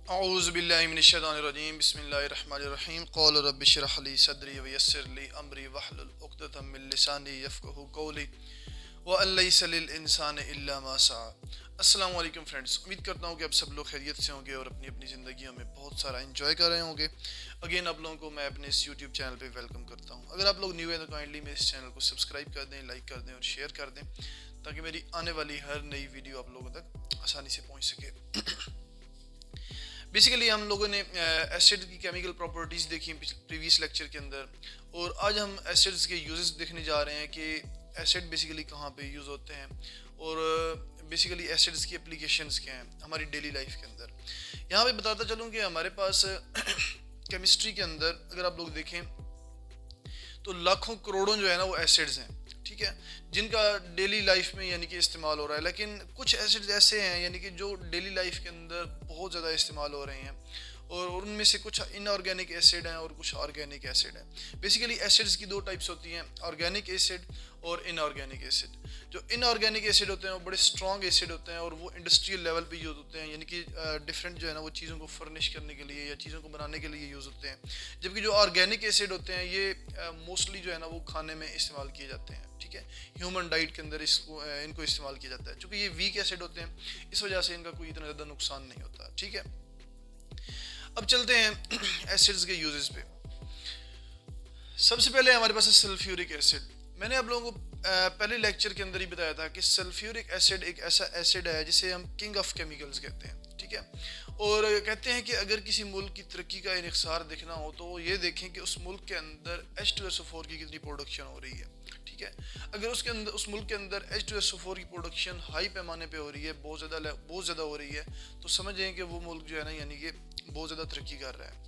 औज़ु बिल्लाहि मिनश्शैतानिर्रजीम बिस्मिल्लाहिर्रहमानिर्रहीम क़ाल रब्बि इश्रह ली सदरी व यस्सिर ली अमरी वहलुल उक़दतम मिन लिसानी यफ़क़हू क़ौली व अन लैसा लिल इंसानि इल्ला मा सआ। अस्सलाम वालेकुम फ्रेंड्स, उम्मीद करता हूँ कि आप सब लोग खैरियत से होंगे और अपनी अपनी ज़िंदगियों में बहुत सारा एंजॉय कर रहे होंगे। अगेन आप लोगों को मैं अपने इस यूट्यूब चैनल पे वेलकम करता हूँ। अगर आप लोग न्यू हैं तो काइंडली मेरे इस चैनल को सब्सक्राइब कर दें, लाइक कर दें और शेयर कर दें ताकि मेरी आने वाली हर नई वीडियो आप लोगों तक आसानी से पहुँच सके। बेसिकली हम लोगों ने एसिड की केमिकल प्रॉपर्टीज़ देखी प्रीवियस लेक्चर के अंदर, और आज हम एसिड्स के यूजेस देखने जा रहे हैं कि एसिड बेसिकली कहाँ पे यूज़ होते हैं और बेसिकली एसिड्स की एप्लीकेशंस क्या हैं हमारी डेली लाइफ के अंदर। यहाँ पे बताता चलूँ कि हमारे पास केमिस्ट्री के अंदर अगर आप लोग देखें तो लाखों करोड़ों जो है ना वो एसिड्स हैं, ठीक है, जिनका डेली लाइफ में यानी कि इस्तेमाल हो रहा है। लेकिन कुछ एसिड्स ऐसे हैं यानी कि जो डेली लाइफ के अंदर बहुत ज़्यादा इस्तेमाल हो रहे हैं, और उनमें से कुछ इनऑर्गेनिक एसिड हैं और कुछ ऑर्गेनिक एसिड हैं। बेसिकली एसिड्स की दो टाइप्स होती हैं, ऑर्गेनिक एसिड और इनऑर्गेनिक एसिड। जो इनऑर्गेनिक एसिड होते हैं वो बड़े स्ट्रॉन्ग एसिड होते हैं और वो इंडस्ट्रियल लेवल पे यूज़ होते हैं, यानी कि डिफरेंट जो है ना वो चीज़ों को फर्निश करने के लिए या चीज़ों को बनाने के लिए यूज़ होते हैं। जबकि जो ऑर्गेनिक एसिड होते हैं ये मोस्टली जो है ना वो खाने में इस्तेमाल किए जाते हैं, ठीक है, ह्यूमन डाइट के अंदर इनको इस्तेमाल किया जाता है। चूँकि ये वीक एसिड होते हैं इस वजह से इनका कोई इतना ज़्यादा नुकसान नहीं होता, ठीक है। अब चलते हैं एसिड्स के यूजेस पे। सबसे पहले हमारे पास है सल्फ्यूरिक एसिड। मैंने आप लोगों को पहले लेक्चर के अंदर ही बताया था कि सल्फ्यूरिक एसिड एक ऐसा एसिड है जिसे हम किंग ऑफ केमिकल्स कहते हैं, ठीक है। और कहते हैं कि अगर किसी मुल्क की तरक्की का इन्हिसार देखना हो तो ये देखें कि उस मुल्क के अंदर H2SO4 की कितनी प्रोडक्शन हो रही है, ठीक है। अगर उसके अंदर उस मुल्क के अंदर H2SO4 की प्रोडक्शन हाई पैमाने पे हो रही है, बहुत ज़्यादा हो रही है, तो समझें कि वो मुल्क जो है ना यानी कि बहुत ज़्यादा तरक्की कर रहा है।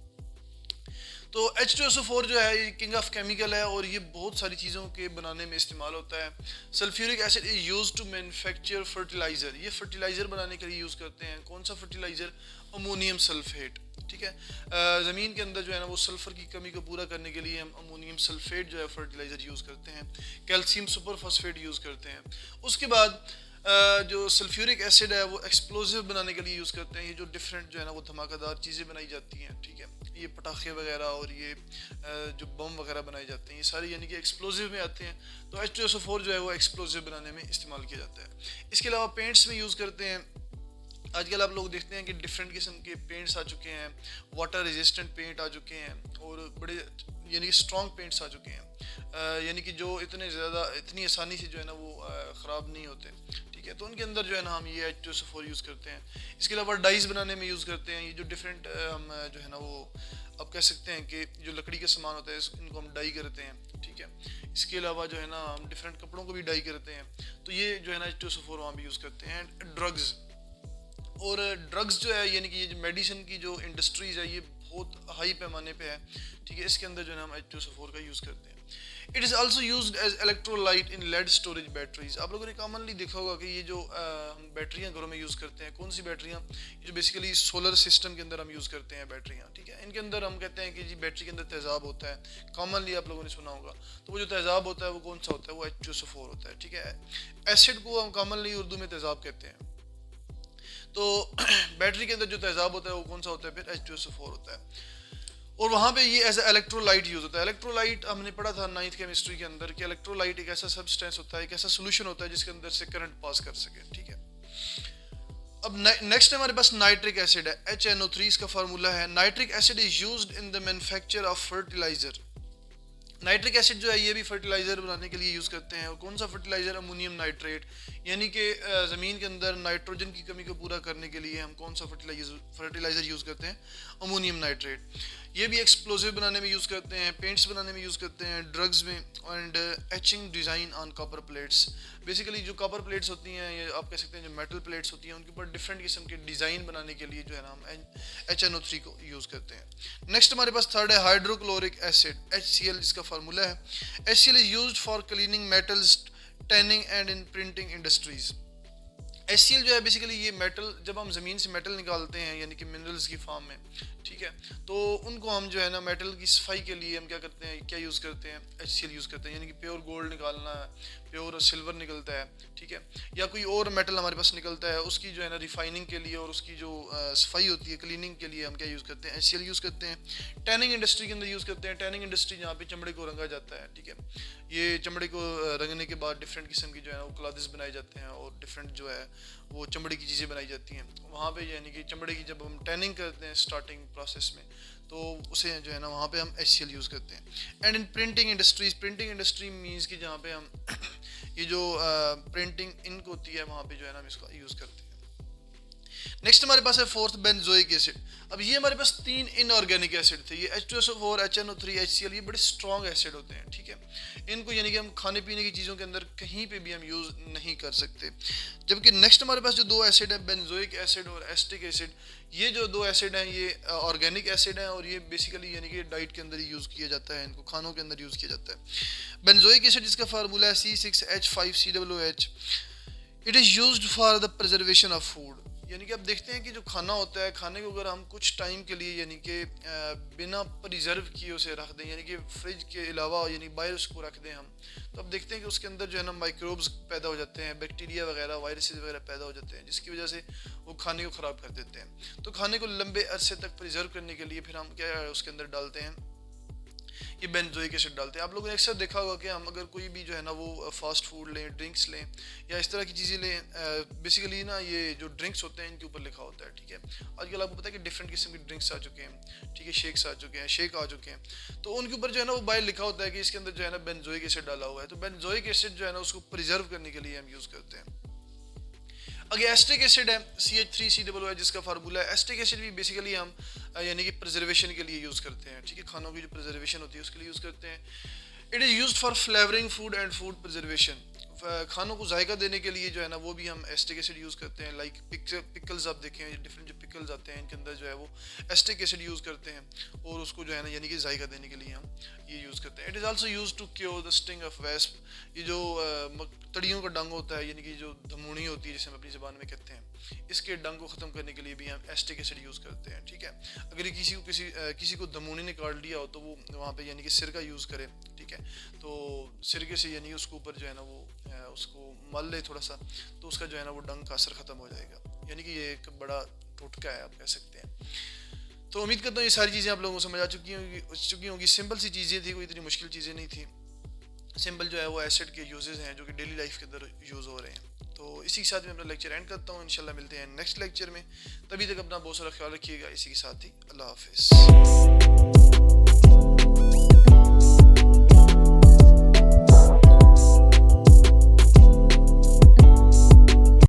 तो H2SO4 जो है ये किंग ऑफ केमिकल है और ये बहुत सारी चीज़ों के बनाने में इस्तेमाल होता है। Sulphuric acid is use to manufacture fertiliser. ये फर्टिलाइज़र बनाने के लिए यूज़ करते हैं। कौन सा फर्टिलाइज़र? अमोनियम सल्फेट, ठीक है। ज़मीन के अंदर जो है ना वो सल्फ़र की कमी को पूरा करने के लिए हम अमोनियम सल्फेट जो है फर्टिलाइज़र यूज़ करते हैं। कैल्शियम सुपर फॉस्फेट यूज़ करते हैं। उसके बाद जो सल्फ्यूरिक एसिड है वो एक्सप्लोजिव बनाने के लिए यूज़ करते हैं। ये जो डिफरेंट जो है ना वो धमाकेदार चीज़ें बनाई जाती हैं, ठीक है, ये पटाखे वगैरह और ये जो बम वगैरह बनाए जाते हैं ये सारे यानी कि एक्सप्लोजिव में आते हैं। तो H2SO4 जो है वो एक्सप्लोजिव बनाने में इस्तेमाल किया जाता है। इसके अलावा पेंट्स में यूज़ करते हैं। आजकल आप लोग देखते हैं कि डिफरेंट किस्म के पेंट्स आ चुके हैं, वाटर रेजिस्टेंट पेंट आ चुके हैं और बड़े यानी कि स्ट्रॉन्ग पेंट्स आ चुके हैं, यानी कि जो इतनी आसानी से जो है ना वो ख़राब नहीं होते, ठीक है। तो उनके अंदर जो है ना हम ये H2SO4 यूज़ करते हैं। इसके अलावा डाइस बनाने में यूज़ करते हैं। ये जो डिफरेंट हम जो है ना वो आप कह सकते हैं कि जो लकड़ी का सामान होता है इनको हम डाई करते हैं, ठीक है। इसके अलावा जो है ना हम डिफरेंट कपड़ों को भी डाई करते हैं। तो ये जो है ना H2SO4 वहाँ भी यूज़ करते हैं। ड्रग्स और ड्रग्स जो है यानी कि ये जो मेडिसिन की जो इंडस्ट्रीज है ये बहुत हाई पैमाने पे है, ठीक है। इसके अंदर जो है ना हम H2SO4 का यूज़ करते हैं। It is also used as electrolyte in lead storage batteries. आप लोगों ने कॉमनली देखा होगा कि ये जो हम बैटरियाँ घरों में यूज़ करते हैं, कौन सी बैटरियाँ? जो बेसिकली सोलर सिस्टम के अंदर हम यूज़ करते हैं बैटरियाँ, ठीक है। इनके अंदर हम कहते हैं कि जी बैटरी के अंदर तेज़ाब होता है, कॉमनली आप लोगों ने सुना होगा। तो वो जो तेज़ाब होता है वो कौन सा होता है? वो H2SO4 होता है, ठीक है। एसिड को हम कॉमनली उर्दू में तेज़ाब कहते हैं। तो बैटरी के अंदर जो तेज़ाब होता है वो कौन सा होता है? फिर H2SO4 होता है। और वहाँ पे ये एज इलेक्ट्रोलाइट यूज़ होता है। इलेक्ट्रोलाइट हमने पढ़ा था 9th केमिस्ट्री के अंदर कि इलेक्ट्रोलाइट एक ऐसा सब्सटेंस होता है, एक ऐसा सोल्यूशन होता है जिसके अंदर से करंट पास कर सके, ठीक है। अब नेक्स्ट हमारे पास नाइट्रिक एसिड है, HNO3 इसका फार्मूला है। Nitric acid is used in the manufacture of fertiliser. Nitric acid जो है ये भी फर्टिलाइज़र बनाने के लिए यूज़ करते हैं। और कौन सा फर्टिलाइज़र? अमोनियम नाइट्रेट, यानी कि ज़मीन के अंदर नाइट्रोजन की कमी को पूरा करने के लिए हम कौन सा फर्टिलाइज़र यूज़ करते हैं? Ammonium nitrate. ये भी एक्सप्लोजिव बनाने में यूज़ करते हैं, पेंट्स बनाने में यूज़ करते हैं, ड्रग्स में, and etching design on copper plates. Basically जो कॉपर प्लेट्स होती हैं ये आप कह सकते हैं जो मेटल प्लेट्स होती हैं उनके ऊपर डिफरेंट किस्म के डिज़ाइन बनाने के लिए जो है ना हम HNO3 को यूज़ करते हैं। नेक्स्ट हमारे पास थर्ड है हाइड्रोक्लोरिक एसिड, HCl जिसका फार्मूला है। HCl is used for cleaning metals, tanning and in printing industries. HCl जो है बेसिकली ये मेटल, जब हम ज़मीन से मेटल निकालते हैं यानी कि मिनरल्स की फॉर्म में, ठीक है, तो उनको हम जो है ना मेटल की सफाई के लिए हम क्या करते हैं, क्या यूज़ करते हैं? HCl यूज़ करते हैं। यानी कि प्योर गोल्ड निकालना है, प्योर सिल्वर निकलता है, ठीक है, या कोई और मेटल हमारे पास निकलता है, उसकी जो है ना रिफाइनिंग के लिए और उसकी जो सफाई होती है, क्लीनिंग के लिए हम क्या यूज़ करते हैं, HCl यूज़ करते हैं। टैनिंग इंडस्ट्री के अंदर यूज़ करते हैं। टैनिंग इंडस्ट्री जहाँ पे चमड़े को रंगा जाता है, ठीक है, ये चमड़े को रंगने के बाद डिफरेंट किस्म की जो है ना वो क्लॉथ्स बनाए जाते हैं और डिफरेंट जो है वो चमड़े की चीज़ें बनाई जाती हैं वहाँ पे, यानी कि चमड़े की जब हम टैनिंग करते हैं स्टार्टिंग प्रोसेस में, तो उसे जो है ना वहाँ पे हम HCl यूज़ करते हैं। And in printing industries, printing industry means कि जहाँ पे हम ये जो प्रिंटिंग इंक होती है वहाँ पे जो है ना हम इसका यूज़ करते हैं। नेक्स्ट हमारे पास है फोर्थ बेंजोइक एसिड। अब ये हमारे पास 3 इनऑर्गेनिक एसिड थे, ये H2SO4, HNO3, HCl, ये बड़े स्ट्रॉन्ग एसिड होते हैं, ठीक है। इनको यानी कि हम खाने पीने की चीज़ों के अंदर कहीं पे भी हम यूज़ नहीं कर सकते। जबकि नेक्स्ट हमारे पास जो 2 एसिड है, बेंजोइक एसिड और एसिटिक एसिड, ये जो 2 एसिड हैं ये ऑर्गेनिक एसिड हैं और ये बेसिकली यानी कि डाइट के अंदर ही यूज़ किया जाता है, इनको खानों के अंदर यूज़ किया जाता है। बेंजोइक एसिड जिसका फार्मूला है C6H5COOH, it is used for the preservation of food. यानी कि आप देखते हैं कि जो खाना होता है, खाने को अगर हम कुछ टाइम के लिए यानी कि बिना प्रिजर्व किए उसे रख दें, यानी कि फ्रिज के अलावा यानी बाहर उसको रख दें हम, तो आप देखते हैं कि उसके अंदर जो है ना माइक्रोब्स पैदा हो जाते हैं, बैक्टीरिया वगैरह, वायरसेस वगैरह पैदा हो जाते हैं, जिसकी वजह से वो खाने को ख़राब कर देते हैं। तो खाने को लंबे अरसे तक प्रिजर्व करने के लिए फिर हम क्या उसके अंदर डालते हैं, ये बेंजोइक एसिड डालते हैं। आप लोगों ने अक्सर देखा होगा कि हम अगर कोई भी जो है ना वो फास्ट फूड लें, ड्रिंक्स लें या इस तरह की चीज़ें लें, बेसिकली ना ये जो ड्रिंक्स होते हैं इनके ऊपर लिखा होता है, ठीक है। आजकल आपको पता है कि डिफरेंट किस्म के ड्रिंक्स आ चुके हैं, ठीक है, शेक्स आ चुके हैं, शेक आ चुके हैं, तो उनके ऊपर जो है ना वो बाहर लिखा होता है कि इसके अंदर जो है ना बेंजोइक एसिड डाला हुआ है। तो बेंजोइक एसिड जो है ना उसको प्रिजर्व करने के लिए हम यूज़ करते हैं। आगे एस्टिक एसिड है CH3COOH, जिसका फार्मूला है। एस्टिक एसिड भी बेसिकली हम यानी कि प्रिजर्वेशन के लिए यूज़ करते हैं, ठीक है, खानों की जो प्रिजर्वेशन होती है उसके लिए यूज़ करते हैं। It is used for flavouring food and food preservation. खानों को जायका देने के लिए जो है ना वो भी हम एस्टिक एसिड यूज़ करते हैं। लाइक पिकल्स आप देखें, डिफरेंट जो पिकल्स आते हैं इनके अंदर जो है वो एस्टिक एसिड यूज़ करते हैं और उसको जो है ना यानी कि जायका देने के लिए हम ये यूज़ करते हैं। It is also use to cure the sting of wasp. ये जो तड़ियों का डंग होता है, यानी कि जो धमूनी होती है जिसे हम अपनी ज़बान में कहते हैं, इसके डंग को ख़त्म करने के लिए भी हम एस्टिक एसिड यूज़ करते हैं, ठीक है। अगर ये किसी को धमूनी ने काट लिया हो तो वो वहाँ पे यानी कि सिरका यूज़ करे, ठीक है, तो सिरके से यानी उसके ऊपर जो है ना वो उसको मल ले थोड़ा सा, तो उसका जो है ना वो डंग का असर ख़त्म हो जाएगा। यानी कि ये एक बड़ा टोटका है, आप कह सकते हैं। तो उम्मीद करता हूँ ये सारी चीज़ें आप लोगों को समझ आ चुकी होंगी। सिंपल सी चीज़ें थी, कोई इतनी मुश्किल चीज़ें नहीं थी। सिंपल जो है वो एसिड के यूजेस हैं जो कि डेली लाइफ के अंदर यूज़ हो रहे हैं। तो इसी के साथ मैं अपना लेक्चर एंड करता हूँ। इंशाल्लाह मिलते हैं नेक्स्ट लेक्चर में। तभी तक अपना बहुत सारा ख्याल रखिएगा। इसी के साथ ही अल्लाह हाफिज़।